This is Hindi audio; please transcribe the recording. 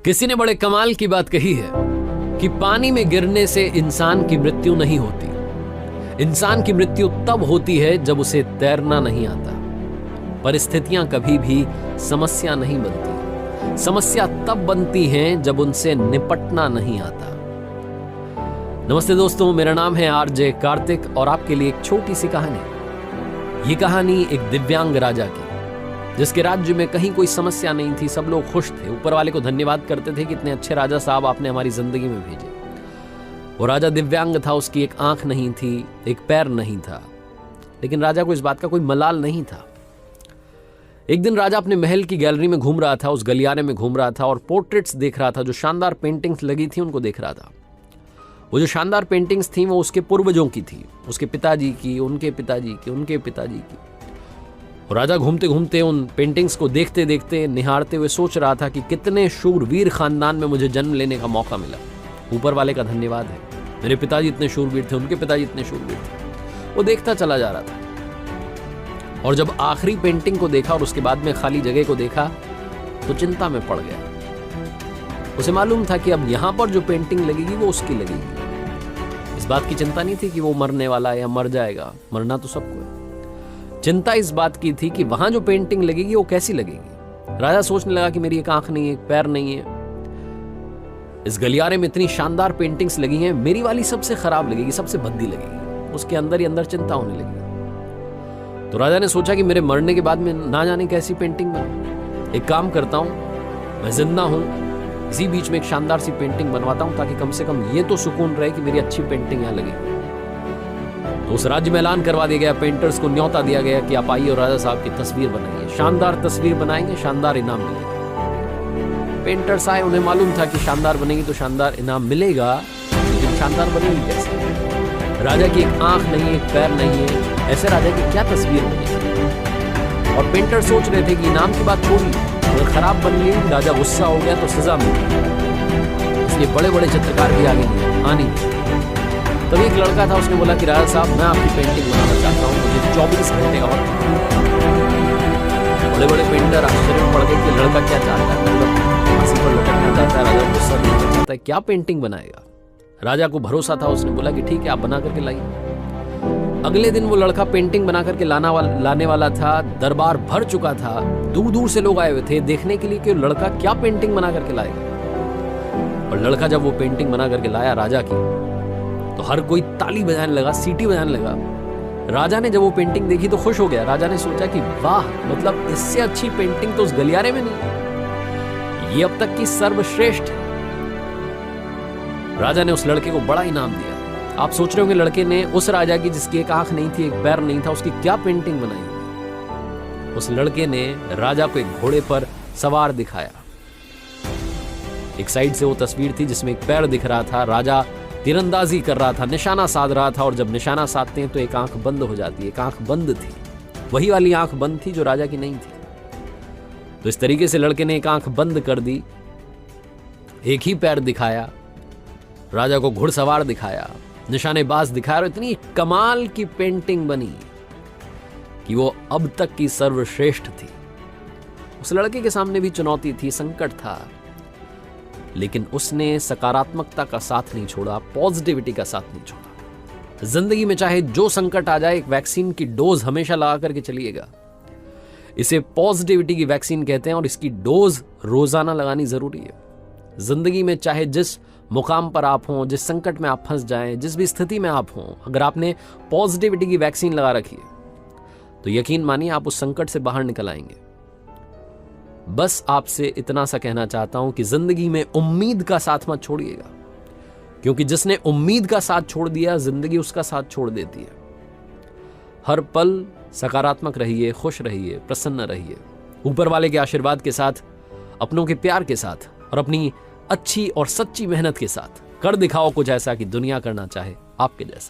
किसी ने बड़े कमाल की बात कही है कि पानी में गिरने से इंसान की मृत्यु नहीं होती। इंसान की मृत्यु तब होती है जब उसे तैरना नहीं आता। परिस्थितियां कभी भी समस्या नहीं बनती। समस्या तब बनती हैं जब उनसे निपटना नहीं आता। नमस्ते दोस्तों, मेरा नाम है आरजे कार्तिक और आपके लिए एक छोटी सी कहानी। ये कहानी एक दिव्यांग राजा की, जिसके राज्य में कहीं कोई समस्या नहीं थी, सब लोग खुश थे, ऊपर वाले को धन्यवाद करते थे कि इतने अच्छे राजा साहब आपने हमारी जिंदगी में भेजे। वो राजा दिव्यांग था, उसकी एक आंख नहीं थी, एक पैर नहीं था, लेकिन राजा को इस बात का कोई मलाल नहीं था। एक दिन राजा अपने महल की गैलरी में घूम रहा था, उस गलियारे में घूम रहा था और पोर्ट्रेट्स देख रहा था। जो शानदार पेंटिंग्स लगी थी उनको देख रहा था। वो जो शानदार पेंटिंग्स थी वो उसके पूर्वजों की थी, उसके पिताजी की, उनके पिताजी की, उनके पिताजी की। और राजा घूमते घूमते उन पेंटिंग्स को देखते देखते, निहारते हुए सोच रहा था कि कितने शूरवीर खानदान में मुझे जन्म लेने का मौका मिला। ऊपर वाले का धन्यवाद है, मेरे पिताजी इतने शूरवीर थे, उनके पिताजी इतने शूरवीर थे। वो देखता चला जा रहा था और जब आखिरी पेंटिंग को देखा और उसके बाद में खाली जगह को देखा तो चिंता में पड़ गया। उसे मालूम था कि अब यहां पर जो पेंटिंग लगेगी वो उसकी लगेगी। इस बात की चिंता नहीं थी कि वो मरने वाला है या मर जाएगा, मरना तो सबको है। चिंता इस बात की थी कि वहां जो पेंटिंग लगेगी वो कैसी लगेगी। राजा सोचने लगा कि मेरी एक आंख नहीं है, एक पैर नहीं है, इस गलियारे में इतनी शानदार पेंटिंग्स लगी हैं, मेरी वाली सबसे खराब लगेगी, सबसे भद्दी लगेगी। उसके अंदर ही अंदर चिंता होने लगी। तो राजा ने सोचा कि मेरे मरने के बाद में ना जाने कैसी पेंटिंग बने। एक काम करता हूं, मैं जिंदा हूं, इसी बीच में एक शानदार सी पेंटिंग बनवाता हूं ताकि कम से कम ये तो सुकून रहे कि मेरी अच्छी पेंटिंग यहां लगी। तो उस राज्य में ऐलान करवा दिया गया, पेंटर्स को न्योता दिया गया कि आप आइए और राजा साहब की तस्वीर बनाइए, शानदार तस्वीर बनाएंगे, शानदार इनाम मिलेगा। पेंटर्स आए, उन्हें मालूम था कि शानदार बनेगी तो शानदार इनाम मिलेगा, लेकिन शानदार बनेगी कैसे? राजा की एक आंख नहीं, एक पैर नहीं है, ऐसे राजा की क्या तस्वीर बनेगी? और पेंटर सोच रहे थे कि इनाम की बात छोड़िए, अगर खराब बन गई, राजा गुस्सा हो गया तो सजा मिलेगी। इसलिए बड़े बड़े चित्रकार भी आगे नहीं आने। तभी एक लड़का था, उसने बोला कि राजा साहब, मैं आपकी पेंटिंग बनाना चाहता हूँ, मुझे 24 घंटे का वक्त। बड़े बड़े पेंटर आश्चर्य में पड़ गए कि लड़का क्या चाहता है, मतलब फांसी पर लटकना चाहता है, राजा गुस्सा नहीं करना चाहता है, क्या पेंटिंग बनाएगा? राजा को भरोसा था, उसने बोला कि ठीक है, आप बना करके लाइए। अगले दिन वो लड़का पेंटिंग बना करके लाने वाला था। दरबार भर चुका था, दूर दूर से लोग आए हुए थे देखने के लिए कि लड़का क्या पेंटिंग बना करके लाएगा। और लड़का जब वो पेंटिंग बना करके लाया राजा की, तो हर कोई ताली बजाने लगा, सीटी बजाने लगा। राजा ने जब वो पेंटिंग देखी तो खुश हो गया। राजा ने सोचा कि वाह, मतलब इससे अच्छी पेंटिंग तो उस गलियारे में नहीं, ये अब तक की सर्वश्रेष्ठ है। राजा ने उस लड़के को बड़ा इनाम दिया। आप सोच रहे होंगे लड़के ने उस राजा की जिसकी एक आंख नहीं थी, एक पैर नहीं था, उसकी क्या पेंटिंग बनाई? उस लड़के ने राजा को एक घोड़े पर सवार दिखाया। एक साइड से वो तस्वीर थी जिसमें एक पैर दिख रहा था, राजा तीरंदाजी कर रहा था, निशाना साध रहा था, और जब निशाना साधते हैं तो एक आंख बंद हो जाती है। एक आंख बंद थी, वही वाली आंख बंद थी जो राजा की नहीं थी। तो इस तरीके से लड़के ने एक आंख बंद कर दी, एक ही पैर दिखाया, राजा को घुड़सवार दिखाया, निशानेबाज दिखाया, और इतनी कमाल की पेंटिंग बनी कि वो अब तक की सर्वश्रेष्ठ थी। उस लड़के के सामने भी चुनौती थी, संकट था, लेकिन उसने सकारात्मकता का साथ नहीं छोड़ा, पॉजिटिविटी का साथ नहीं छोड़ा। जिंदगी में चाहे जो संकट आ जाए, एक वैक्सीन की डोज हमेशा लगा करके चलिएगा। इसे पॉजिटिविटी की वैक्सीन कहते हैं और इसकी डोज रोजाना लगानी जरूरी है। जिंदगी में चाहे जिस मुकाम पर आप हों, जिस संकट में आप फंस जाएं, जिस भी स्थिति में आप हों, अगर आपने पॉजिटिविटी की वैक्सीन लगा रखी है तो यकीन मानिए आप उस संकट से बाहर निकल आएंगे। बस आपसे इतना सा कहना चाहता हूं कि जिंदगी में उम्मीद का साथ मत छोड़िएगा, क्योंकि जिसने उम्मीद का साथ छोड़ दिया, जिंदगी उसका साथ छोड़ देती है। हर पल सकारात्मक रहिए, खुश रहिए, प्रसन्न रहिए, ऊपर वाले के आशीर्वाद के साथ, अपनों के प्यार के साथ और अपनी अच्छी और सच्ची मेहनत के साथ कर दिखाओ कुछ ऐसा कि दुनिया करना चाहे आपके जैसा।